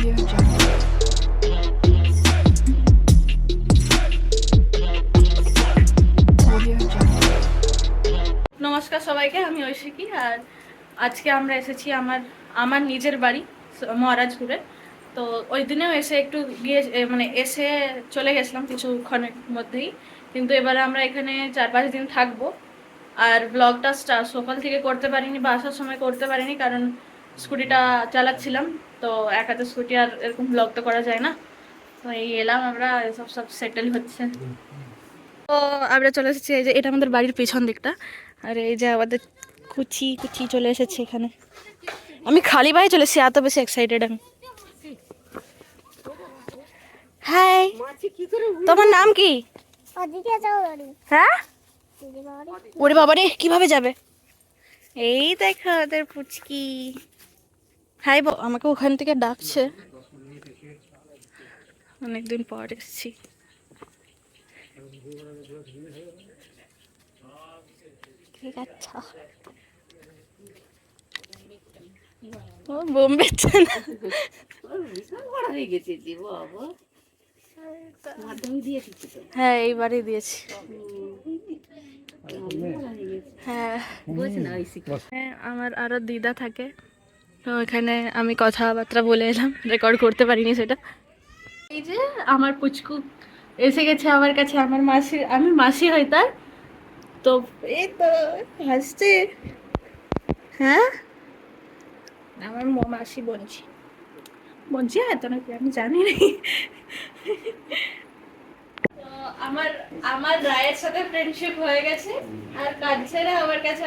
Audio Jungle. Audio Jungle. নমস্কার সবাইকে, আমি ঐশিকী। আর আজকে আমরা এসেছি আমার নিজের বাড়ি মহারাজপুরে। তো ওই দিনেও এসে একটু গিয়ে মানে এসে চলে গেছিলাম কিছুক্ষণের মধ্যেই, কিন্তু এবারে আমরা এখানে 4-5 দিন থাকবো। আর ব্লগটা সকাল থেকে করতে পারিনি বা আসার সময় করতে পারিনি, কারণ স্কুটিটা চালাচ্ছিলাম। তো এক হাতে স্কুটি আর এরকম ব্লগ তো করা যায় না। তো এই এলাম আমরা, সব সেটেল হচ্ছে। তো আমরা চলে এসেছি, এই যে এটা আমাদের বাড়ির পেছন দিকটা। আর এই যে আমাদের কুচি কুচি চলে এসেছে এখানে। আমি খালি পায়ে চলে এসেছি, এত বেশি এক্সাইটেড আমি। হাই, তোমার নাম কি? হ্যাঁ, ওরে বাবা রে, কিভাবে যাবে? এই দেখো ওদের পুচকি। হাই, আমাকে ওখান থেকে ডাকছে, অনেকদিন পর এসেছি। ঠিক আছে, ও বোম্বে না। হ্যাঁ, এইবারই দিয়েছি। হ্যাঁ, আমার আরো দিদা থাকে, তো এখানে আমি কথাবার্তা বলে এলাম, রেকর্ড করতে পারিনি সেটা। এই যে আমার পুচকু এসে গেছে আমার কাছে, আমি মাসি হই তার। তো এই তো হাসছে। হ্যাঁ, আমার মাসি বঞ্চি বঞ্চি হয় তো নাকি আমি জানি না। তো আমার আমার রায়ের সাথে ফ্রেন্ডশিপ হয়ে গেছে। আর কাছেরা আমার কাছে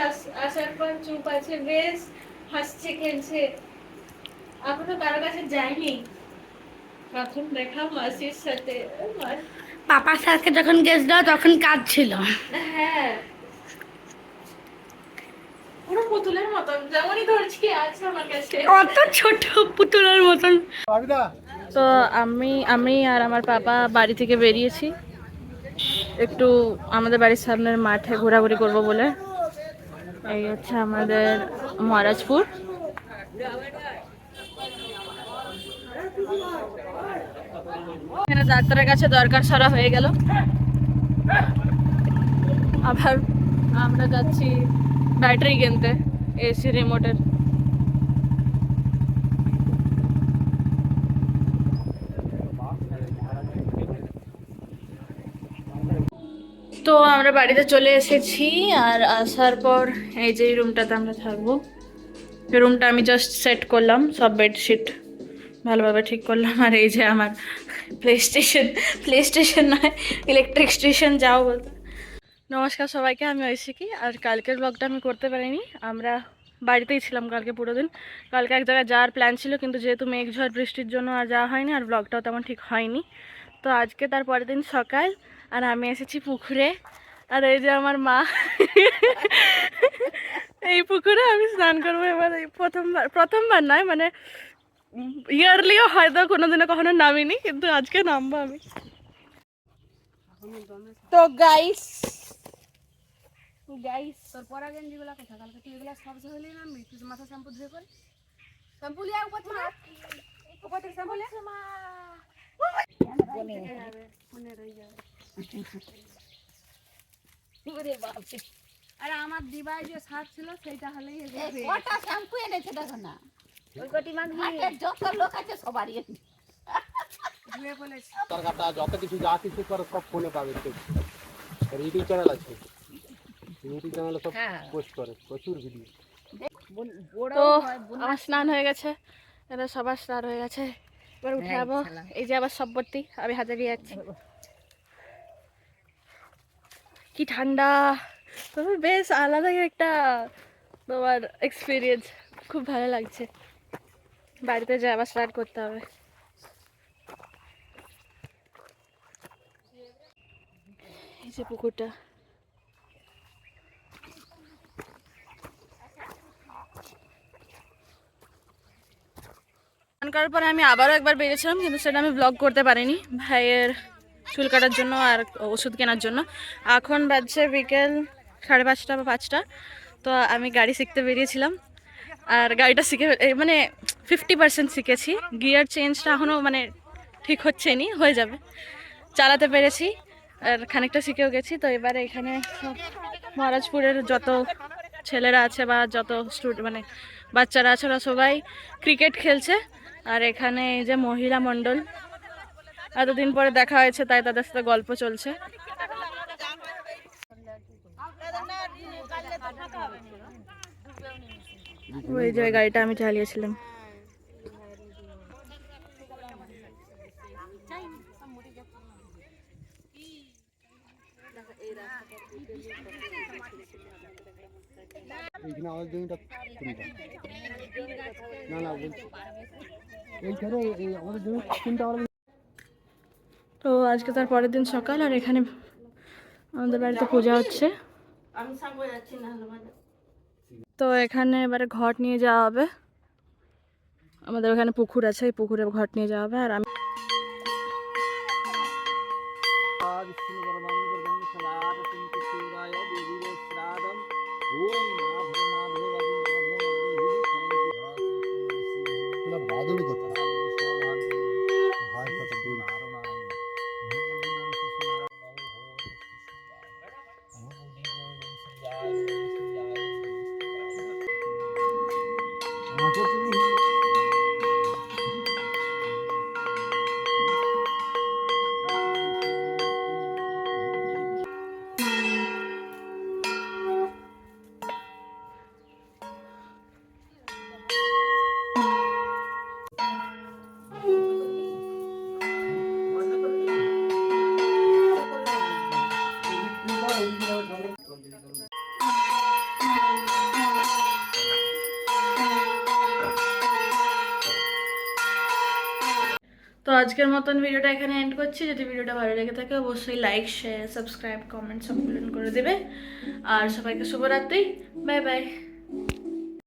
আসার পর চুপ আছে, বেশ হাসছে খেলছে। এখনো কারো কাছে যাইনি, প্রথম দেখা মাসির সাথে। পাপার সাথে যখন গেছিল তখন কাজ ছিল। হ্যাঁ, পুরো পুতুলের মতন যেমনই ধরছি আছে আমার কাছে, অত ছোট পুতুলের মতন। তো আমি আর আমার পাপা বাড়ি থেকে বেরিয়েছি একটু আমাদের বাড়ির সামনের মাঠে ঘোরাঘুরি করব বলে। এই হচ্ছে আমাদের মহারাজপুর। এখানে ডাক্তারের কাছে দরকার সারা হয়ে গেল, আবার আমরা যাচ্ছি ব্যাটারি কিনতে এসি রিমোটের। তো আমরা বাড়িতে চলে এসেছি। আর আসার পর এই যে রুমটাতে আমরা থাকবো, এই রুমটা আমি জাস্ট সেট করলাম, সব বেডশিট ভালোভাবে ঠিক করলাম। আর এই যে আমার প্লে স্টেশন নয়, ইলেকট্রিক স্টেশন যাও বলতে। নমস্কার সবাইকে, আমি ঐশিকী। আর কালকের ব্লগটা আমি করতে পারিনি, আমরা বাড়িতেই ছিলাম কালকে পুরো দিন। কালকে এক জায়গায় যাওয়ার প্ল্যান ছিল, কিন্তু যেহেতু মেঘ ঝড় বৃষ্টির জন্য আর যাওয়া হয়নি, আর ব্লগটাও তেমন ঠিক হয়নি। তো আজকে তার পরের দিন সকাল, আর আমি এসেছি পুকুরে। আর এই যে আমার মা, এই পুকুরে আমি স্নান করবো এবার। এই প্রথমবার নয়, মানে ইয়ারলিও হয়তো কোনোদিনও কখনো নামিনি, কিন্তু আজকে নামবো আমি। তো গাইস তোর পরা গেঞ্জি গুলা কোথা? কালকে তুই এগুলা সব হলে নামবি, তুই মাথা শ্যাম্পু ধুয়ে কর। শ্যাম্পু লিয়া উপর থেকে শ্যাম্পু লিয়া মনে রয়ে যাবে। আরে আমার দিবাই যে শার্ট ছিল সেইটা হলেই কটা শ্যাম্পু এনেছে দেখো না, ওই কটি মাছ যত লোক আছে সবারই ধুয়ে বলেছি। সরকারটা যত কিছু যা কিছু করে সব ফোনে পাবে। ইউটিউব চ্যানেল আছে, ইউটিউব চ্যানেলে সব পোস্ট করে প্রচুর ভিডিও। তো আমার স্নান হয়ে গেছে, এবার সবার স্নান হয়ে গেছে, এবার উঠে যাবো। এই যে আবার সববর্তী আমি হাতে দিয়ে যাচ্ছি। কি ঠান্ডা, তবে বেশ আলাদাই একটা তোমার এক্সপিরিয়েন্স, খুব ভালো লাগছে। বাড়িতে যে আবার স্টার্ট করতে হবে। এই যে পুকুরটা, স্নান করার পরে আমি আবারও একবার বেরিয়েছিলাম, কিন্তু সেটা আমি ব্লগ করতে পারিনি ভাইয়ের চুল কাটার জন্য আর ওষুধ কেনার জন্য। এখন বাজছে বিকেল 5:30 বা 5টা। তো আমি গাড়ি শিখতে বেরিয়েছিলাম, আর গাড়িটা শিখে মানে 50% শিখেছি। গিয়ার চেঞ্জটা এখনও মানে ঠিক হচ্ছে নি, হয়ে যাবে। চালাতে পেরেছি আর খানিকটা শিখেও গেছি। তো এবারে এখানে সব মহারাজপুরের যত ছেলেরা আছে বা যত মানে বাচ্চারা আছে ওরা সবাই ক্রিকেট খেলছে। আর এখানে এই যে মহিলা মণ্ডল, এতদিন পরে দেখা হয়েছে তাই তাদের সাথে গল্প চলছে। ওই যে গাড়িটা আমি চালিয়েছিলাম। এইখানে আমাদের জমিটা কোনটা? না না বলছি এইখানে আমাদের জমি কোনটা? তো আজকে তার পরের দিন সকাল, আর এখানে আমাদের বাড়িতে পূজা হচ্ছে। তো এখানে এবারে ঘট নিয়ে যাওয়া হবে। আমাদের ওখানে পুকুর আছে, এই পুকুরে ঘট নিয়ে যাওয়া হবে। আর আমি বাদুড়ি কথা তো আজকের মতন ভিডিওটা এখানে এন্ড করছি। যদি ভিডিওটা ভালো লেগে থাকে অবশ্যই লাইক, শেয়ার, সাবস্ক্রাইব, কমেন্ট সব পূরণ করে দেবে। আর সবাইকে শুভরাত্রি, বাই বাই।